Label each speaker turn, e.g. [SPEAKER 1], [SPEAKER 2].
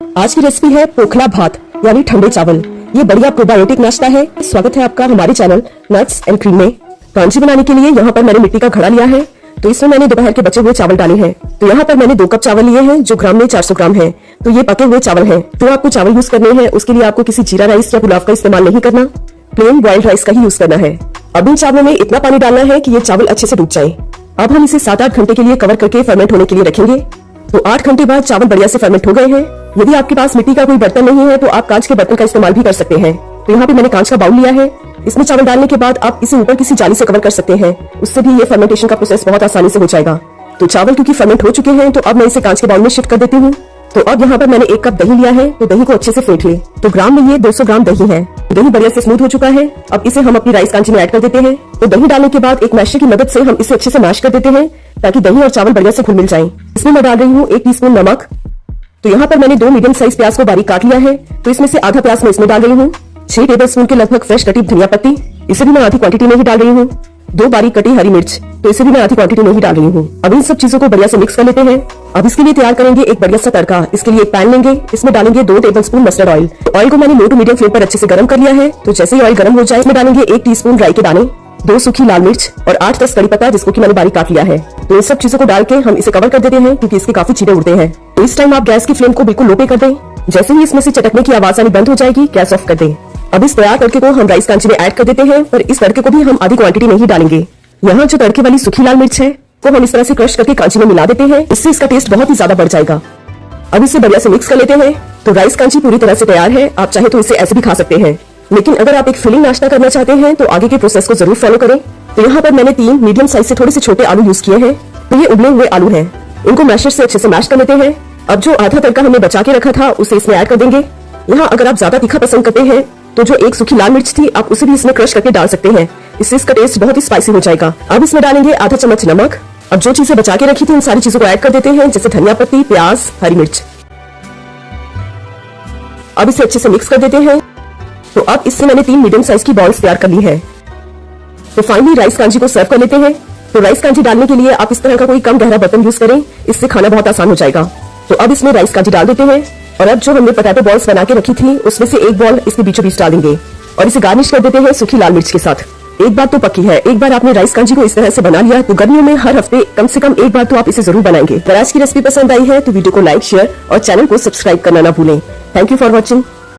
[SPEAKER 1] आज की रेसिपी है पोखला भात यानी ठंडे चावल। ये बढ़िया प्रोबायोटिक नाश्ता है। स्वागत है आपका हमारे चैनल नट्स एंड क्रीम में। कांजी बनाने के लिए यहाँ पर मैंने मिट्टी का घड़ा लिया है, तो इसमें मैंने दोपहर के बचे हुए चावल डाले हैं। तो यहाँ पर मैंने 2 कप चावल लिए हैं जो ग्राम में 400 ग्राम है। तो ये पके हुए चावल हैं। तो आपको चावल यूज करने हैं, उसके लिए आपको किसी जीरा राइस या पुलाव का इस्तेमाल नहीं करना, प्लेन बॉइल्ड राइस का ही यूज करना है। अब इन चावलों में इतना पानी डालना है कि ये चावल अच्छे से डूब जाए। अब हम इसे 7-8 घंटे के लिए कवर करके फर्मेंट होने के लिए रखेंगे। तो 8 घंटे बाद चावल बढ़िया से फर्मेंट हो गए हैं। यदि आपके पास मिट्टी का कोई बर्तन नहीं है तो आप कांच के बर्तन का इस्तेमाल भी कर सकते हैं। तो यहाँ पे मैंने कांच का बाउल लिया है। इसमें चावल डालने के बाद आप इसे ऊपर किसी जाली से कवर कर सकते हैं, उससे भी ये फर्मेंटेशन का प्रोसेस बहुत आसानी से हो जाएगा। तो चावल क्योंकि फर्मेंट हो चुके हैं तो अब मैं इसे कांच के बाउल में शिफ्ट कर देती हूँ। तो अब यहाँ पर मैंने 1 कप दही लिया है, तो दही को अच्छे से फेंट ले। तो ग्राम में ये 200 ग्राम दही है। दही बढ़िया से स्मूथ हो चुका है। अब इसे हम अपनी राइस कांची में ऐड कर देते हैं। तो दही डालने के बाद एक मैशर की मदद से हम इसे अच्छे से मैश कर देते हैं ताकि दही और चावल बढ़िया से घुल मिल जाएं। इसमें मैं डाल रही हूँ 1 टीस्पून नमक। तो यहाँ पर मैंने 2 मीडियम साइज प्याज को बारीक काट लिया है, तो इसमें से आधा प्याज मैं इसमें डाल रही हूँ। 6 टेबलस्पून के लगभग फ्रेश कटी धनिया पत्ती, इसे भी मैं आधी क्वांटिटी में ही डाल रही हूँ। 2 बारीक कटी हरी मिर्च, तो इसे भी मैं आधी क्वांटिटी में ही डाल रही हूँ। अब इन सब चीजों को बढ़िया से मिक्स कर लेते हैं। अब इसके लिए तैयार करेंगे एक बढ़िया सा तड़का। इसके लिए एक पैन लेंगे, इसमें डालेंगे 2 टेबलस्पून मस्टर्ड ऑयल। ऑयल को मैंने लो टू मीडियम फ्लेम पर अच्छे से गर्म कर लिया है। तो जैसे ही ऑयल गर्म हो जाए इसमें डालेंगे 1 टीस्पून राई के दाने, 2 सूखी लाल मिर्च और 8-10 कड़ी पत्ता जिसको कि मैंने बारीक काट लिया है। तो इन सब चीजों को डाल के हम इसे कवर कर देते हैं क्योंकि इसके काफी छींटे उड़ते हैं। तो इस टाइम आप गैस की फ्लेम को बिल्कुल लो पे कर दें। जैसे ही इसमें से चटकने की आवाज आनी बंद हो जाएगी, गैस ऑफ कर दें। अब इस तैयार तड़के को हम राइस कांची में ऐड कर देते हैं, पर इस तड़के को भी हम आधी क्वांटिटी में ही डालेंगे। यहाँ जो तड़के वाली सूखी लाल मिर्च है वो हम इस तरह से क्रश करके कांची में मिला देते हैं, इससे इसका टेस्ट बहुत ही ज्यादा बढ़ जाएगा। अब इसे बढ़िया से मिक्स कर लेते हैं। तो राइस कांची पूरी तरह से तैयार है। आप चाहे तो इसे ऐसे भी खा सकते हैं, लेकिन अगर आप एक फिलिंग नाश्ता करना चाहते हैं तो आगे के प्रोसेस को जरूर फॉलो करें। तो यहाँ पर मैंने 3 मीडियम साइज से थोड़े से छोटे आलू यूज किए हैं। तो ये उबले हुए आलू हैं, इनको मैशर से अच्छे से मैश कर लेते हैं। अब जो आधा तड़का हमने बचा के रखा था उसे इसमें ऐड कर देंगे। यहाँ अगर आप ज्यादा तीखा पसंद करते हैं तो जो 1 सूखी लाल मिर्च थी आप उसे भी इसमें क्रश करके डाल सकते हैं, इससे इसका टेस्ट बहुत ही स्पाइसी हो जाएगा। अब इसमें डालेंगे आधा चम्मच नमक। अब जो चीजें बचा के रखी थी उन सारी चीजों को ऐड कर देते हैं, जैसे धनिया पत्ती, प्याज, हरी मिर्च। अब इसे अच्छे से मिक्स कर देते हैं। तो अब इससे मैंने 3 मीडियम साइज की बॉल्स तैयार कर ली है। तो फाइनली राइस कांजी को सर्व कर लेते हैं। तो राइस कांजी डालने के लिए आप इस तरह का कोई कम गहरा बर्तन यूज करें, इससे खाना बहुत आसान हो जाएगा। तो अब इसमें राइस कांजी डाल देते हैं और अब जो हमने पोटैटो बॉल्स बना के रखी थी उसमें से एक बॉल इसके बीचों बीच डाल देंगे और इसे गार्निश कर देते हैं सूखी लाल मिर्च के साथ। एक बात तो पक्की है, एक बार आपने राइस कांजी को इस तरह से बना लिया तो गर्मियों में हर हफ्ते कम से कम एक बार तो आप इसे जरूर बनाएंगे। अगर आज की रेसिपी पसंद आई है तो वीडियो को लाइक, शेयर और चैनल को सब्सक्राइब करना ना भूलें। Thank you for watching.